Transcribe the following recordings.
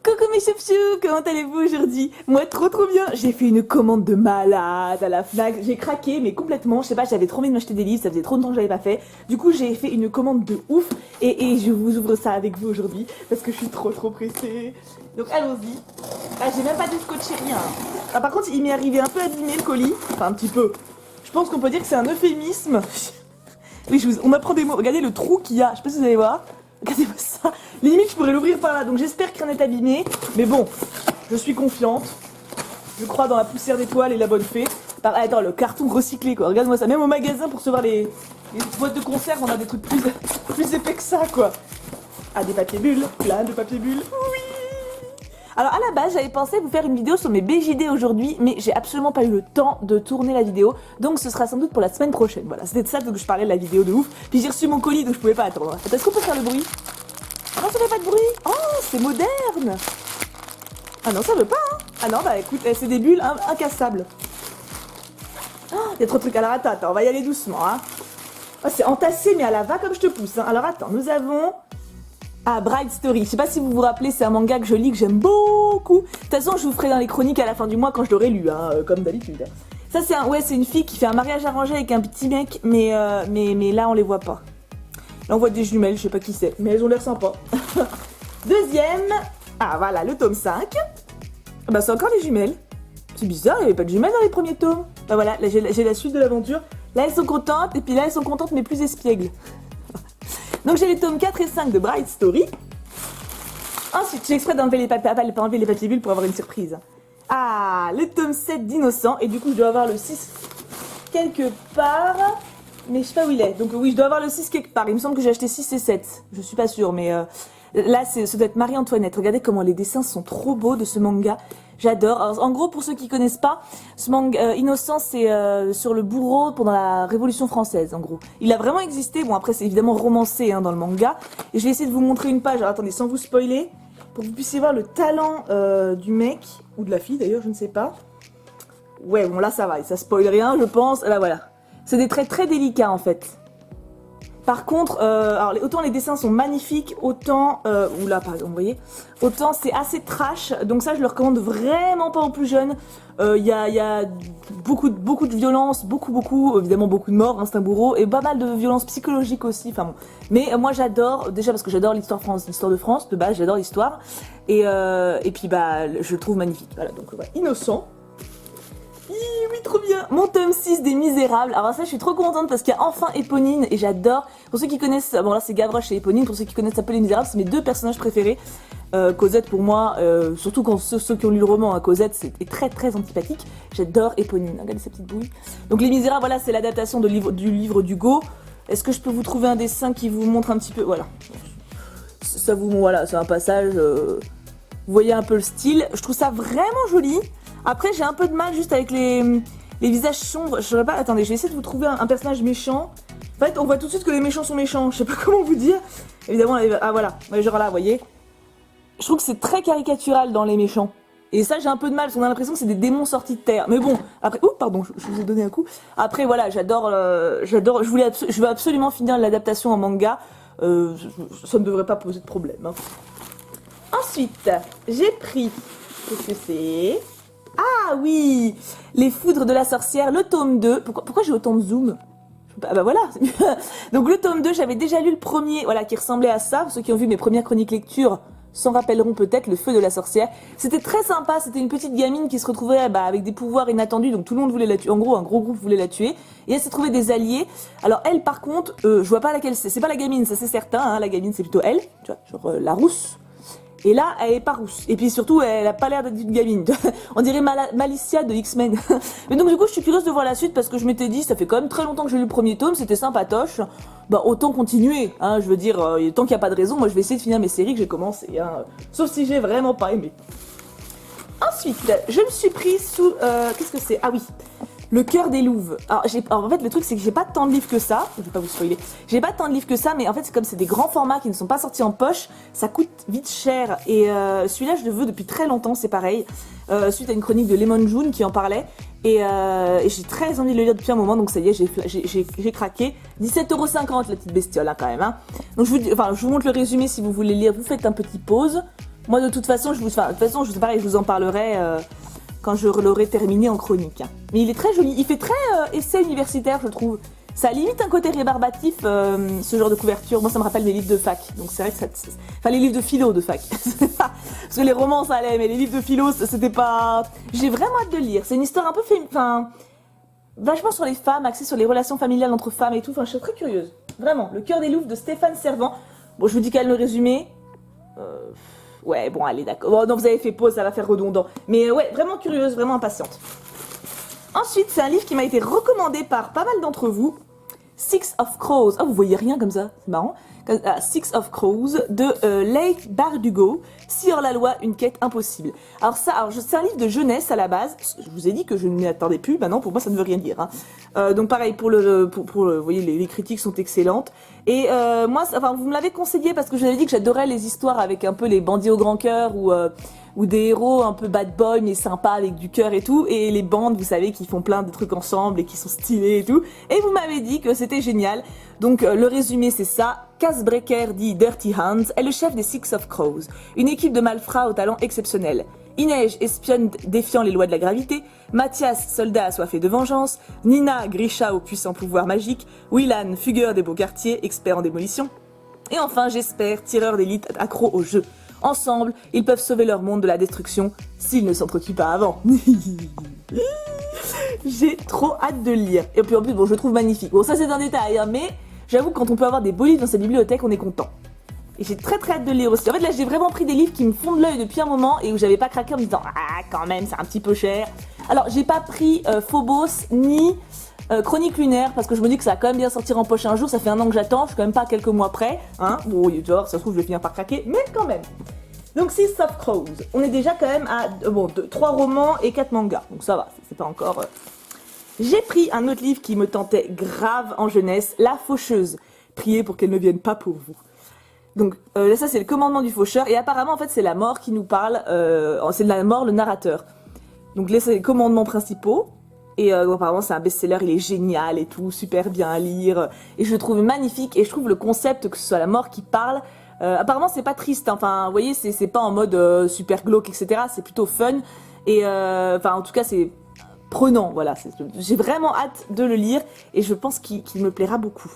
Coucou mes choupchous, comment allez-vous aujourd'hui? Moi trop bien, j'ai fait une commande de malade à la Fnac, j'ai craqué mais complètement, je sais pas, j'avais trop envie de m'acheter des livres, ça faisait trop longtemps que je l'avais pas fait. Du coup j'ai fait une commande de ouf et je vous ouvre ça avec vous aujourd'hui parce que je suis trop pressée. Donc allons-y. Ah j'ai même pas scotché rien. Ah par contre il m'est arrivé un peu abîmé le colis, enfin un petit peu. Je pense qu'on peut dire que c'est un euphémisme. Oui, on m'apprend des mots, regardez le trou qu'il y a, je sais pas si vous allez voir. Regardez-moi ça. Limite, je pourrais l'ouvrir par là. Donc j'espère qu'il rien n'est abîmé. Mais bon, je suis confiante. Je crois dans la poussière d'étoiles et la bonne fée. Attends, le carton recyclé quoi. Regarde-moi ça. Même au magasin pour recevoir les boîtes de conserve, on a des trucs plus épais que ça quoi. Ah, des papiers bulles. Plein de papiers bulles. Oui. Alors à la base, j'avais pensé vous faire une vidéo sur mes BJD aujourd'hui, mais j'ai absolument pas eu le temps de tourner la vidéo, donc ce sera sans doute pour la semaine prochaine. Voilà, c'était de ça que je parlais de la vidéo de ouf. Puis j'ai reçu mon colis, donc je pouvais pas attendre. Est-ce qu'on peut faire le bruit? Ah non, ça fait pas de bruit. Oh, c'est moderne. Ah non, ça veut pas. Hein. Ah non, bah écoute, c'est des bulles incassables. Oh, y a trop de trucs. Alors attends, on va y aller doucement. Hein. Oh, c'est entassé, mais à la va comme je te pousse. Hein. Alors attends, nous avons... Ah, Bride Story, je sais pas si vous vous rappelez, c'est un manga que je lis, que j'aime beaucoup. De toute façon, je vous ferai dans les chroniques à la fin du mois quand je l'aurai lu, hein, comme d'habitude. Ça, c'est une fille qui fait un mariage arrangé avec un petit mec, mais là, on les voit pas. Là, on voit des jumelles, je sais pas qui c'est, mais elles ont l'air sympas. Deuxième, ah voilà, le tome 5. Bah, c'est encore les jumelles. C'est bizarre, il n'y avait pas de jumelles dans les premiers tomes. Bah voilà, là, j'ai la suite de l'aventure. Là, elles sont contentes, et puis là, elles sont contentes, mais plus espiègles. Donc j'ai les tomes 4 et 5 de Bride Story. Ensuite, j'ai exprès d'enlever les papiers bulles pour avoir une surprise. Ah, le tome 7 d'Innocent. Et du coup, je dois avoir le 6 quelque part. Mais je sais pas où il est. Donc oui, je dois avoir le 6 quelque part. Il me semble que j'ai acheté 6 et 7. Je suis pas sûre, mais là, ça doit être Marie-Antoinette. Regardez comment les dessins sont trop beaux de ce manga. J'adore. Alors, en gros, pour ceux qui connaissent pas, ce manga Innocent, c'est sur le bourreau pendant la Révolution française, en gros. Il a vraiment existé. Bon, après, c'est évidemment romancé hein, dans le manga. Et je vais essayer de vous montrer une page. Alors, attendez, sans vous spoiler, pour que vous puissiez voir le talent du mec, ou de la fille d'ailleurs, je ne sais pas. Ouais, bon, là, ça va. Ça spoil rien, je pense. Là, voilà. C'est des traits très délicats, en fait. Par contre, alors autant les dessins sont magnifiques, autant, oula, par exemple, vous voyez, autant c'est assez trash, donc ça je le recommande vraiment pas aux plus jeunes. Il y a beaucoup de violence, évidemment beaucoup de morts, hein, c'est un bourreau, et pas mal de violence psychologique aussi, enfin bon. Mais moi j'adore, déjà parce que j'adore l'histoire de France, de base j'adore l'histoire, et puis bah je le trouve magnifique, voilà, donc voilà, Innocent. Oui, trop bien. Mon tome 6 des Misérables. Alors ça, je suis trop contente parce qu'il y a enfin Éponine et j'adore. Pour ceux qui connaissent, bon là c'est Gavroche et Éponine. Pour ceux qui connaissent un peu les Misérables, c'est mes deux personnages préférés. Cosette pour moi, surtout quand ceux qui ont lu le roman, hein, Cosette c'est très antipathique. J'adore Éponine. Regardez sa petite bouille. Donc les Misérables, voilà, c'est l'adaptation du livre d'Hugo. Est-ce que je peux vous trouver un dessin qui vous montre un petit peu, voilà. Ça vous, voilà, c'est un passage. Vous voyez un peu le style. Je trouve ça vraiment joli. Après, j'ai un peu de mal juste avec les visages sombres. Je saurais pas. Attendez, je vais essayer de vous trouver un personnage méchant. En fait, on voit tout de suite que les méchants sont méchants. Je sais pas comment vous dire. Évidemment, ah voilà. Ouais, genre là, vous voyez. Je trouve que c'est très caricatural dans les méchants. Et ça, j'ai un peu de mal parce qu'on a l'impression que c'est des démons sortis de terre. Mais bon, après. Oh, pardon, je vous ai donné un coup. Après, voilà, j'adore. Je veux absolument finir l'adaptation en manga. Ça ne devrait pas poser de problème. Hein. Ensuite, j'ai pris. Qu'est-ce que c'est? Ah oui, Les Foudres de la Sorcière, le tome 2. Pourquoi j'ai autant de zoom? Ah bah voilà. Donc le tome 2, j'avais déjà lu le premier, voilà, qui ressemblait à ça. Ceux qui ont vu mes premières chroniques lecture s'en rappelleront peut-être, Le Feu de la Sorcière. C'était très sympa, c'était une petite gamine qui se retrouvait avec des pouvoirs inattendus, donc tout le monde voulait la tuer. En gros, un gros groupe voulait la tuer. Et elle s'est trouvée des alliés. Alors elle, par contre, je vois pas laquelle c'est. C'est pas la gamine, ça c'est certain. Hein. La gamine, c'est plutôt elle, tu vois, genre la rousse. Et là, elle est pas rousse. Et puis surtout, elle a pas l'air d'être une gamine. On dirait Malicia de X-Men. Mais donc du coup, je suis curieuse de voir la suite parce que je m'étais dit, ça fait quand même très longtemps que j'ai lu le premier tome, c'était sympatoche. Bah autant continuer, hein. Je veux dire, tant qu'il n'y a pas de raison, moi je vais essayer de finir mes séries que j'ai commencées. Hein. Sauf si j'ai vraiment pas aimé. Ensuite, je me suis prise sous... qu'est-ce que c'est? Ah oui, Le Cœur des Louves. Alors, en fait, le truc, c'est que j'ai pas tant de livres que ça. Je vais pas vous spoiler. J'ai pas tant de livres que ça, mais en fait, c'est comme c'est des grands formats qui ne sont pas sortis en poche. Ça coûte vite cher. Et celui-là, je le veux depuis très longtemps, c'est pareil. Suite à une chronique de Lemon June qui en parlait. Et j'ai très envie de le lire depuis un moment, donc ça y est, j'ai craqué. 17,50€ la petite bestiole, hein, quand même. Hein. Donc je vous montre le résumé si vous voulez lire. Vous faites un petit pause. Moi, de toute façon, je vous en parlerai quand je l'aurai terminé en chronique. Hein. Mais il est très joli. Il fait très essai universitaire, je trouve. Ça a limite un côté rébarbatif, ce genre de couverture. Moi, ça me rappelle mes livres de fac. Donc, c'est vrai que enfin, les livres de philo de fac. Parce que les romans, ça allait, mais les livres de philo, c'était pas... J'ai vraiment hâte de lire. C'est une histoire un peu... Enfin, vachement sur les femmes, axée sur les relations familiales entre femmes et tout. Enfin, je suis très curieuse. Vraiment. Le cœur des loups de Stéphane Servant. Bon, je vous dis quand même le résumé. Ouais, bon, allez, d'accord. Bon, non, vous avez fait pause, ça va faire redondant. Mais ouais, vraiment curieuse, vraiment impatiente. Ensuite, c'est un livre qui m'a été recommandé par pas mal d'entre vous. Six of Crows. Oh, vous voyez rien comme ça, c'est marrant. Six of Crows de Leigh Bardugo. Si hors la loi, une quête impossible. Alors c'est un livre de jeunesse à la base. Je vous ai dit que je ne m'y attendais plus. Maintenant, pour moi, ça ne veut rien dire. Hein. Donc pareil, vous voyez, les critiques sont excellentes. Et moi, vous me l'avez conseillé parce que je vous avais dit que j'adorais les histoires avec un peu les bandits au grand cœur ou des héros un peu bad boy mais sympas avec du cœur et tout, et les bandes, vous savez, qui font plein de trucs ensemble et qui sont stylés et tout, et vous m'avez dit que c'était génial. Donc le résumé c'est ça: Casebreaker dit Dirty Hands est le chef des Six of Crows, une équipe de malfrats au talent exceptionnel. Inej, espionne défiant les lois de la gravité, Mathias, soldat assoiffé de vengeance, Nina, Grisha au puissant pouvoir magique, Willan, fugueur des beaux quartiers, expert en démolition, et enfin Jesper, tireur d'élite accro au jeu. Ensemble, ils peuvent sauver leur monde de la destruction s'ils ne s'entretuent pas avant. J'ai trop hâte de le lire. Et puis en plus, bon, je le trouve magnifique. Bon, ça c'est un détail, hein, mais j'avoue que quand on peut avoir des beaux livres dans sa bibliothèque, on est content. Et j'ai très hâte de le lire aussi. En fait, là, j'ai vraiment pris des livres qui me font de l'œil depuis un moment et où j'avais pas craqué en me disant « Ah, quand même, c'est un petit peu cher. » Alors, j'ai pas pris Phobos ni Chronique lunaire parce que je me dis que ça va quand même bien sortir en poche un jour. Ça fait 1 an que j'attends, je suis quand même pas à quelques mois près. Hein. Bon, genre, ça se trouve, je vais finir par craquer, mais quand même. Donc, Six of Crows. On est déjà quand même à 3 romans et 4 mangas. Donc, ça va, c'est pas encore... J'ai pris un autre livre qui me tentait grave en jeunesse, La Faucheuse. Priez pour qu'elle ne vienne pas pour vous. Donc ça c'est le commandement du faucheur et apparemment en fait c'est la mort qui nous parle, c'est de la mort le narrateur. Donc là c'est les commandements principaux et apparemment c'est un best-seller, il est génial et tout, super bien à lire et je le trouve magnifique et je trouve le concept que ce soit la mort qui parle, apparemment c'est pas triste, hein. Enfin vous voyez c'est pas en mode super glauque etc, c'est plutôt fun et enfin en tout cas c'est prenant, voilà, j'ai vraiment hâte de le lire et je pense qu'il me plaira beaucoup.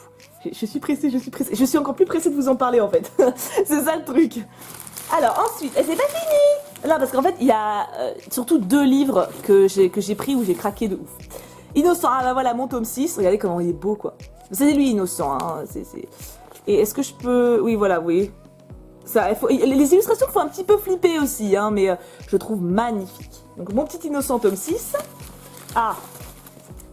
Je suis pressée, je suis encore plus pressée de vous en parler en fait. C'est ça le truc. Alors ensuite, et c'est pas fini. Non, parce qu'en fait, il y a surtout 2 livres que j'ai pris où j'ai craqué de ouf. Innocent, ah bah voilà, mon tome 6, regardez comment il est beau quoi. C'est lui Innocent, hein. Et est-ce que je peux... Oui, voilà, oui. Ça, les illustrations font un petit peu flipper aussi, hein, mais je trouve magnifique. Donc mon petit Innocent, tome 6. Ah,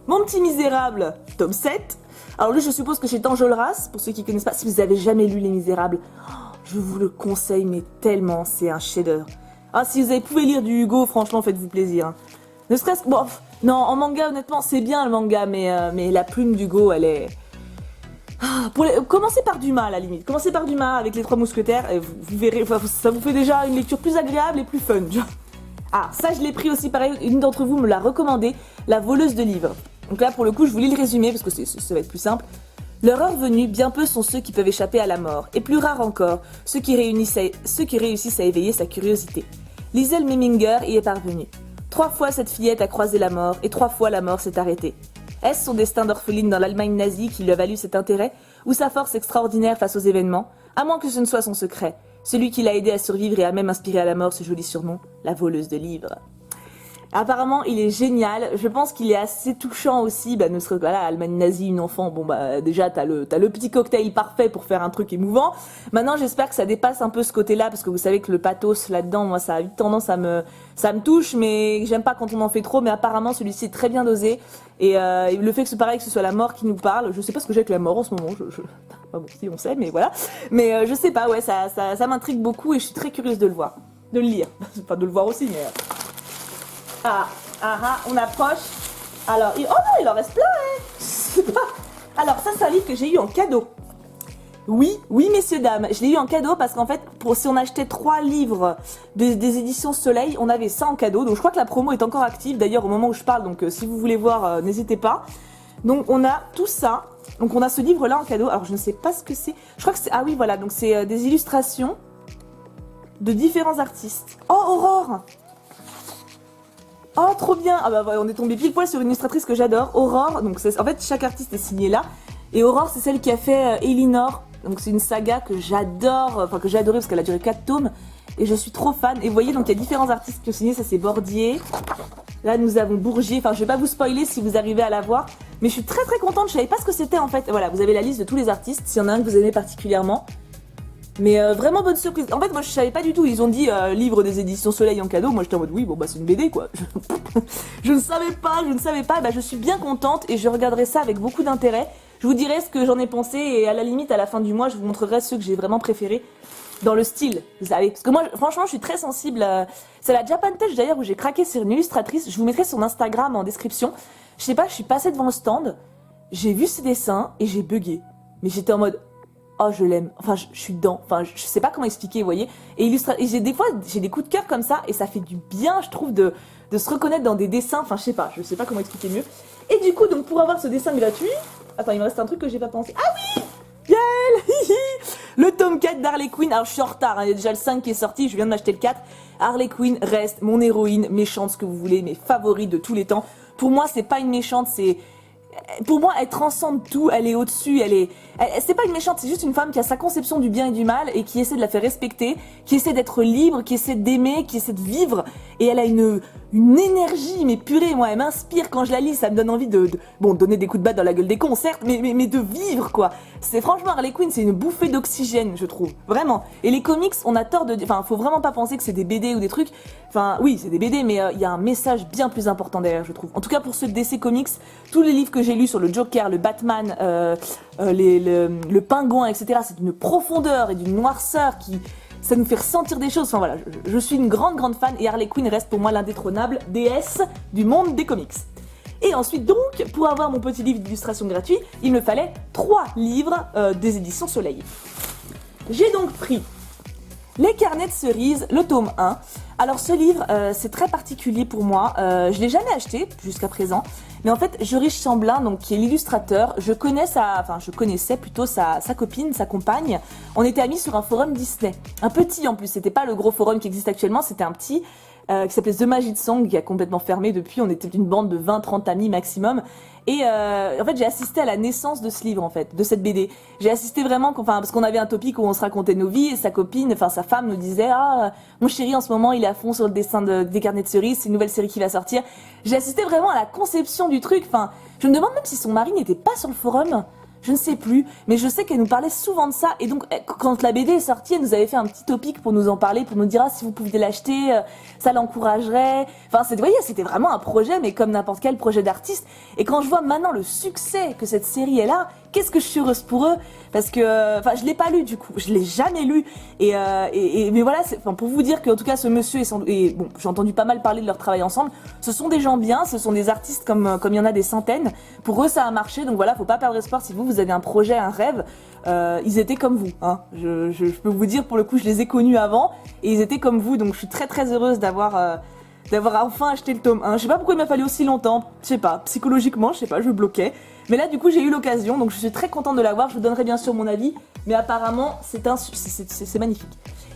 mon petit Misérable, tome 7. Alors lui, je suppose que chez Enjolras, pour ceux qui connaissent pas, si vous avez jamais lu Les Misérables, je vous le conseille, mais tellement, c'est un chef-d'œuvre. Ah, si vous pouvez lire du Hugo, franchement, faites-vous plaisir. Hein. Ne serait-ce que... Bon, non, en manga, honnêtement, c'est bien le manga, mais la plume d'Hugo, elle est... Commencez par Dumas, à la limite. Commencez par Dumas avec Les Trois Mousquetaires, et vous verrez, ça vous fait déjà une lecture plus agréable et plus fun. Ah, ça, je l'ai pris aussi, pareil, une d'entre vous me l'a recommandé, La Voleuse de livres. Donc là, pour le coup, je vous lis le résumé, parce que ça va être plus simple. Leur heure venue, bien peu sont ceux qui peuvent échapper à la mort, et plus rares encore, ceux qui réussissent à éveiller sa curiosité. Liesel Meminger y est parvenue. 3 fois cette fillette a croisé la mort, et 3 fois la mort s'est arrêtée. Est-ce son destin d'orpheline dans l'Allemagne nazie qui lui a valu cet intérêt, ou sa force extraordinaire face aux événements, à moins que ce ne soit son secret, celui qui l'a aidé à survivre et a même inspiré à la mort ce joli surnom, la voleuse de livres. Apparemment, il est génial. Je pense qu'il est assez touchant aussi. Bah, ne serait voilà, Allemagne nazie, une enfant. Bon, bah, déjà, t'as le petit cocktail parfait pour faire un truc émouvant. Maintenant, j'espère que ça dépasse un peu ce côté-là, parce que vous savez que le pathos là-dedans, moi, ça a vite tendance ça me touche, mais j'aime pas quand on en fait trop. Mais apparemment, celui-ci est très bien dosé. Et le fait que ce soit la mort qui nous parle, je sais pas ce que j'ai avec la mort en ce moment. Enfin, bon, si on sait, mais voilà. Mais je sais pas, ouais, ça m'intrigue beaucoup et je suis très curieuse de le voir, de le lire, enfin de le voir aussi, mais. On approche. Alors, oh non, il en reste plein, hein. Alors, ça, c'est un livre que j'ai eu en cadeau. Oui, messieurs, dames, je l'ai eu en cadeau parce qu'en fait, si on achetait 3 livres des éditions Soleil, on avait ça en cadeau. Donc, je crois que la promo est encore active, d'ailleurs, au moment où je parle. Donc, si vous voulez voir, n'hésitez pas. Donc, on a tout ça. Donc, on a ce livre-là en cadeau. Alors, je ne sais pas ce que c'est. Je crois que c'est... Ah oui, voilà, donc c'est des illustrations. de différents artistes. Oh, Aurore! Oh, trop bien! Ah bah on est tombé pile poil sur une illustratrice que j'adore, Aurore. Donc en fait, chaque artiste est signé là. Et Aurore, c'est celle qui a fait Elinor. Donc c'est une saga que j'adore, enfin que j'ai adorée parce qu'elle a duré 4 tomes. Et je suis trop fan. Et vous voyez, donc il y a différents artistes qui ont signé, ça c'est Bordier. Là nous avons Bourgier, enfin je vais pas vous spoiler si vous arrivez à la voir. Mais je suis très très contente, je savais pas ce que c'était en fait. Voilà, vous avez la liste de tous les artistes, s'il y en a un que vous aimez particulièrement. Mais vraiment bonne surprise. En fait, moi je savais pas du tout. Ils ont dit livre des éditions Soleil en cadeau. Moi j'étais en mode oui, bon bah c'est une BD quoi. Je ne savais pas. Bah je suis bien contente et je regarderai ça avec beaucoup d'intérêt. Je vous dirai ce que j'en ai pensé et à la limite à la fin du mois je vous montrerai ceux que j'ai vraiment préférés dans le style. Vous savez, parce que moi franchement je suis très sensible. C'est la Japan Touch d'ailleurs où j'ai craqué sur une illustratrice. Je vous mettrai son Instagram en description. Je sais pas, je suis passée devant le stand, j'ai vu ses dessins et j'ai bugué. Mais j'étais en mode oh je l'aime, enfin je suis dedans, enfin je sais pas comment expliquer, vous voyez. Et j'ai des fois j'ai des coups de cœur comme ça et ça fait du bien je trouve de se reconnaître dans des dessins, enfin je sais pas comment expliquer mieux. Et du coup donc pour avoir ce dessin gratuit, attends il me reste un truc que j'ai pas pensé, ah oui Yael le tome 4 d'Harley Quinn, alors je suis en retard, hein. Il y a déjà le 5 qui est sorti, je viens de m'acheter le 4. Harley Quinn reste mon héroïne, méchante ce que vous voulez, mes favoris de tous les temps. Pour moi c'est pas une méchante, pour moi, elle transcende tout, elle est au-dessus, c'est pas une méchante, c'est juste une femme qui a sa conception du bien et du mal et qui essaie de la faire respecter, qui essaie d'être libre, qui essaie d'aimer, qui essaie de vivre. Et elle a une énergie, mais purée, moi, elle m'inspire quand je la lis, ça me donne envie bon, donner des coups de batte dans la gueule des cons, certes, mais de vivre, quoi. C'est franchement, Harley Quinn, c'est une bouffée d'oxygène, je trouve. Vraiment. Et les comics, on a tort enfin, faut vraiment pas penser que c'est des BD ou des trucs. Enfin, oui, c'est des BD, mais il y a un message bien plus important derrière, je trouve. En tout cas, pour ceux de DC Comics, tous les livres que j'ai lus sur le Joker, le Batman, le Pingouin, etc., c'est d'une profondeur et d'une noirceur ça nous fait ressentir des choses. Enfin voilà, je suis une grande fan et Harley Quinn reste pour moi l'indétrônable déesse du monde des comics. Et ensuite donc, pour avoir mon petit livre d'illustration gratuit, il me fallait 3 livres des éditions Soleil. J'ai donc pris Les Carnets de Cerises, le tome 1. Alors ce livre, c'est très particulier pour moi. Je l'ai jamais acheté jusqu'à présent. Mais en fait, Joris Chamblin, donc qui est l'illustrateur, je connaissais plutôt sa copine, sa compagne. On était amis sur un forum Disney. Un petit en plus, c'était pas le gros forum qui existe actuellement, c'était un petit qui s'appelait The Magic Song, qui a complètement fermé depuis. On était une bande de 20-30 amis maximum. Et en fait, j'ai assisté à la naissance de ce livre, en fait, de cette BD. J'ai assisté vraiment, parce qu'on avait un topic où on se racontait nos vies, et sa copine, enfin sa femme nous disait « Ah, mon chéri, en ce moment, il est à fond sur le dessin des Carnets de Cerises, c'est une nouvelle série qui va sortir. » J'ai assisté vraiment à la conception du truc. Enfin, je me demande même si son mari n'était pas sur le forum. Je ne sais plus, mais je sais qu'elle nous parlait souvent de ça. Et donc, quand la BD est sortie, elle nous avait fait un petit topic pour nous en parler, pour nous dire si vous pouviez l'acheter, ça l'encouragerait. Enfin, vous voyez, c'était vraiment un projet, mais comme n'importe quel projet d'artiste. Et quand je vois maintenant le succès que cette série est là, qu'est-ce que je suis heureuse pour eux, parce que, je l'ai pas lu du coup, je l'ai jamais lu. Mais voilà, pour vous dire qu'en tout cas, ce monsieur et bon, j'ai entendu pas mal parler de leur travail ensemble. Ce sont des gens bien, ce sont des artistes comme il y en a des centaines. Pour eux, ça a marché, donc voilà, faut pas perdre espoir si vous avez un projet, un rêve. Ils étaient comme vous, hein. Je peux vous dire, pour le coup, je les ai connus avant et ils étaient comme vous, donc je suis très heureuse d'avoir enfin acheté le tome 1. Je sais pas pourquoi il m'a fallu aussi longtemps, je sais pas, psychologiquement, je sais pas, je bloquais. Mais là, du coup, j'ai eu l'occasion, donc je suis très contente de l'avoir. Je vous donnerai bien sûr mon avis, mais apparemment, c'est magnifique.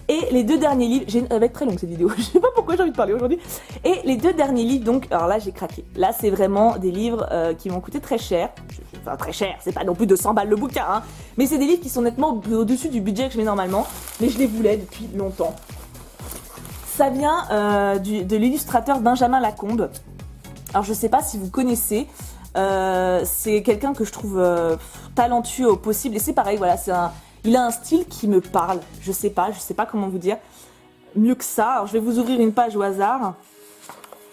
Et les 2 derniers livres, elle va être très longue cette vidéo, je sais pas pourquoi j'ai envie de parler aujourd'hui. Et les 2 derniers livres, donc, alors là j'ai craqué. Là c'est vraiment des livres qui m'ont coûté très cher. Enfin très cher, c'est pas non plus 200 balles le bouquin, hein. Mais c'est des livres qui sont nettement au-dessus du budget que je mets normalement. Mais je les voulais depuis longtemps. Ça vient de l'illustrateur Benjamin Lacombe. Alors je sais pas si vous connaissez. C'est quelqu'un que je trouve talentueux au possible. Et c'est pareil, voilà, il a un style qui me parle. Je sais pas comment vous dire. Mieux que ça. Alors je vais vous ouvrir une page au hasard.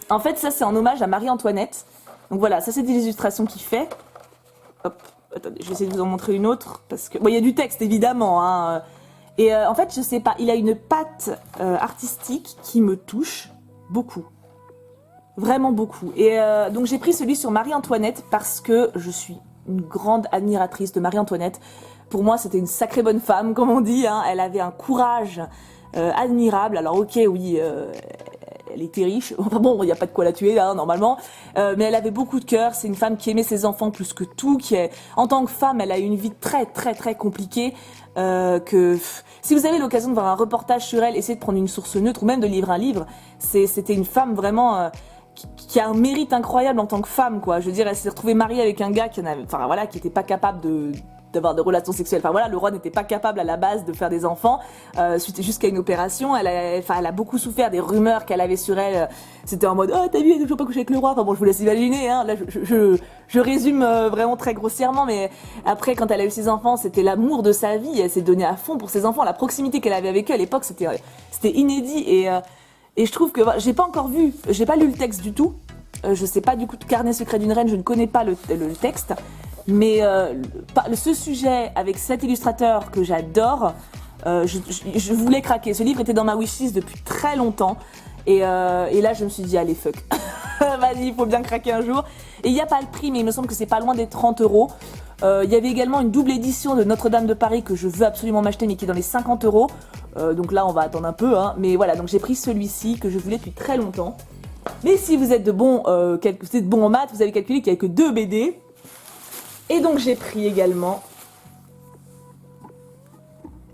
En fait, ça c'est en hommage à Marie-Antoinette. Donc voilà, ça c'est des illustrations qu'il fait. Hop, attendez, je vais essayer de vous en montrer une autre. Parce que, bon, il y a du texte évidemment, hein. Et en fait, je sais pas, il a une patte artistique qui me touche beaucoup. Vraiment beaucoup. Et donc j'ai pris celui sur Marie-Antoinette parce que je suis une grande admiratrice de Marie-Antoinette. Pour moi, c'était une sacrée bonne femme, comme on dit, hein. Elle avait un courage admirable. Alors ok, oui, elle était riche. Enfin bon, il n'y a pas de quoi la tuer, hein, normalement. Mais elle avait beaucoup de cœur. C'est une femme qui aimait ses enfants plus que tout. En tant que femme, elle a eu une vie très, très, très compliquée. Si vous avez l'occasion de voir un reportage sur elle, essayez de prendre une source neutre ou même de lire un livre. C'était une femme vraiment qui a un mérite incroyable en tant que femme, quoi. Je veux dire, elle s'est retrouvée mariée avec un gars qui était pas capable d'avoir des relations sexuelles. Enfin voilà, le roi n'était pas capable à la base de faire des enfants suite jusqu'à une opération. Elle a beaucoup souffert des rumeurs qu'elle avait sur elle. C'était en mode oh t'as vu, elle est toujours pas couchée avec le roi. Enfin bon, je vous laisse imaginer. Hein. Là, je résume vraiment très grossièrement, mais après quand elle a eu ses enfants, c'était l'amour de sa vie. Elle s'est donnée à fond pour ses enfants. La proximité qu'elle avait avec eux à l'époque, c'était inédit et je trouve que j'ai pas encore vu, j'ai pas lu le texte du tout. Je sais pas du coup, Carnet secret d'une reine, je ne connais pas le texte. Mais ce sujet avec cet illustrateur que j'adore, je voulais craquer. Ce livre était dans ma wishlist depuis très longtemps. Et là, je me suis dit, allez, fuck. Vas-y, il faut bien craquer un jour. Et il n'y a pas le prix, mais il me semble que c'est pas loin des 30 €. Il y avait également une double édition de Notre-Dame de Paris que je veux absolument m'acheter, mais qui est dans les 50 €. Donc là, on va attendre un peu. Hein. Mais voilà, donc j'ai pris celui-ci que je voulais depuis très longtemps. Mais si vous êtes bon en maths, vous avez calculé qu'il n'y a que 2 BD. Et donc j'ai pris également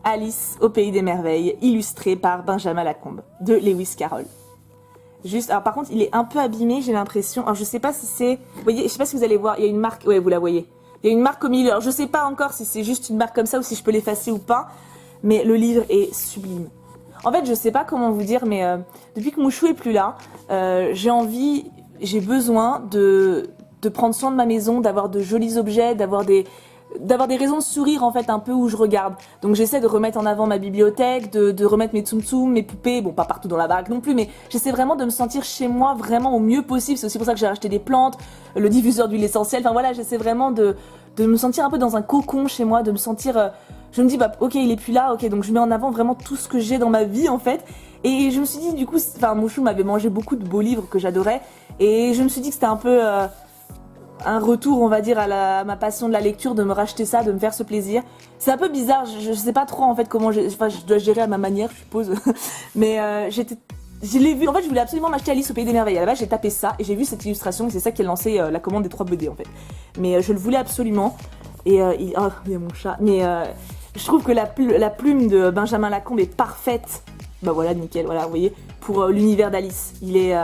Alice au pays des merveilles, illustré par Benjamin Lacombe, de Lewis Carroll. Alors par contre il est un peu abîmé, j'ai l'impression. Alors je sais pas si c'est, vous voyez, je sais pas si vous allez voir, il y a une marque, ouais vous la voyez. Il y a une marque au milieu. Alors je sais pas encore si c'est juste une marque comme ça ou si je peux l'effacer ou pas, mais le livre est sublime. En fait je sais pas comment vous dire, mais depuis que Mouchou est plus là, j'ai besoin de prendre soin de ma maison, d'avoir de jolis objets, d'avoir des raisons de sourire en fait un peu où je regarde. Donc j'essaie de remettre en avant ma bibliothèque, de remettre mes tsum tsum, mes poupées, bon pas partout dans la baraque non plus, mais j'essaie vraiment de me sentir chez moi vraiment au mieux possible. C'est aussi pour ça que j'ai racheté des plantes, le diffuseur d'huile essentielle, enfin voilà, j'essaie vraiment de me sentir un peu dans un cocon chez moi, de me sentir... je me dis bah ok il est plus là, ok donc je mets en avant vraiment tout ce que j'ai dans ma vie en fait. Et je me suis dit du coup, Mouchou m'avait mangé beaucoup de beaux livres que j'adorais, et je me suis dit que c'était un peu... un retour, on va dire, à ma passion de la lecture, de me racheter ça, de me faire ce plaisir. C'est un peu bizarre, je sais pas trop en fait comment je dois gérer à ma manière, je suppose. Mais je l'ai vu, en fait je voulais absolument m'acheter Alice au pays des merveilles. À la base j'ai tapé ça et j'ai vu cette illustration et c'est ça qui a lancé la commande des 3 BD en fait. Mais je le voulais absolument. Et il y a mon chat. Mais je trouve que la plume de Benjamin Lacombe est parfaite. Bah voilà, nickel, voilà, vous voyez, pour l'univers d'Alice. Il est...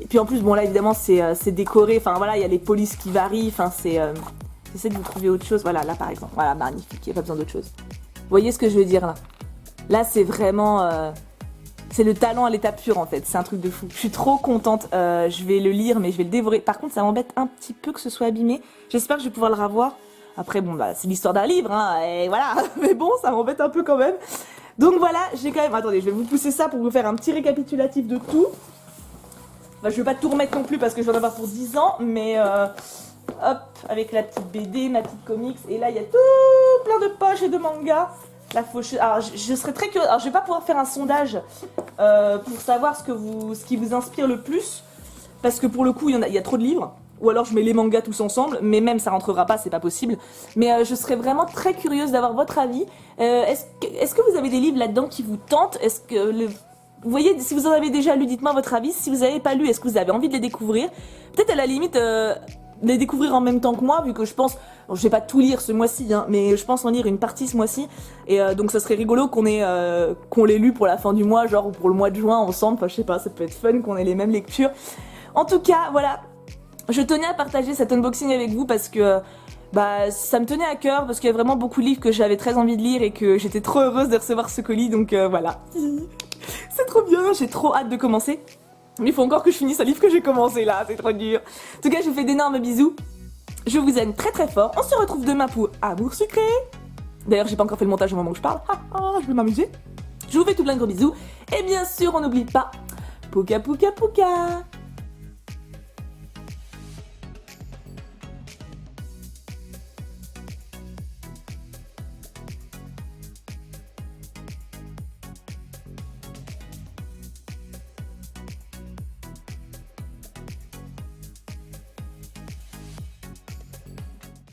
Et puis en plus, bon là évidemment c'est décoré, enfin voilà, il y a les polices qui varient, enfin j'essaie de vous trouver autre chose, voilà, là par exemple, voilà, magnifique, il n'y a pas besoin d'autre chose. Vous voyez ce que je veux dire là? Là c'est vraiment, c'est le talent à l'état pur en fait, c'est un truc de fou. Je suis trop contente, je vais le lire mais je vais le dévorer. Par contre ça m'embête un petit peu que ce soit abîmé, j'espère que je vais pouvoir le revoir. Après bon bah c'est l'histoire d'un livre, hein, et voilà, mais bon ça m'embête un peu quand même. Donc voilà, j'ai quand même, attendez, je vais vous pousser ça pour vous faire un petit récapitulatif de tout. Bah, je vais pas tout remettre non plus parce que je vais en avoir pour 10 ans, mais hop, avec la petite BD, ma petite comics, et là il y a tout plein de poches et de mangas. La faucheuse. Alors je serais très curieuse, alors je vais pas pouvoir faire un sondage pour savoir ce qui vous inspire le plus, parce que pour le coup il y a trop de livres, ou alors je mets les mangas tous ensemble, mais même ça rentrera pas, c'est pas possible. Mais je serais vraiment très curieuse d'avoir votre avis. Est-ce que vous avez des livres là-dedans qui vous tentent? Est-ce que vous voyez, si vous en avez déjà lu, dites-moi votre avis. Si vous n'avez pas lu, est-ce que vous avez envie de les découvrir? Peut-être à la limite les découvrir en même temps que moi, vu que je pense, bon, je vais pas tout lire ce mois-ci, hein, mais je pense en lire une partie ce mois-ci. Et donc ça serait rigolo qu'on les lu pour la fin du mois, genre ou pour le mois de juin ensemble. Enfin je sais pas, ça peut être fun qu'on ait les mêmes lectures. En tout cas, voilà, je tenais à partager cet unboxing avec vous parce que ça me tenait à cœur, parce qu'il y a vraiment beaucoup de livres que j'avais très envie de lire et que j'étais trop heureuse de recevoir ce colis, donc voilà. C'est trop bien, j'ai trop hâte de commencer. Mais il faut encore que je finisse un livre que j'ai commencé là, c'est trop dur. En tout cas, je vous fais d'énormes bisous. Je vous aime très très fort. On se retrouve demain pour Amour Sucré. D'ailleurs, j'ai pas encore fait le montage au moment où je parle. Je vais m'amuser. Je vous fais tout plein de gros bisous. Et bien sûr, on n'oublie pas, Pouka Pouka Pouka.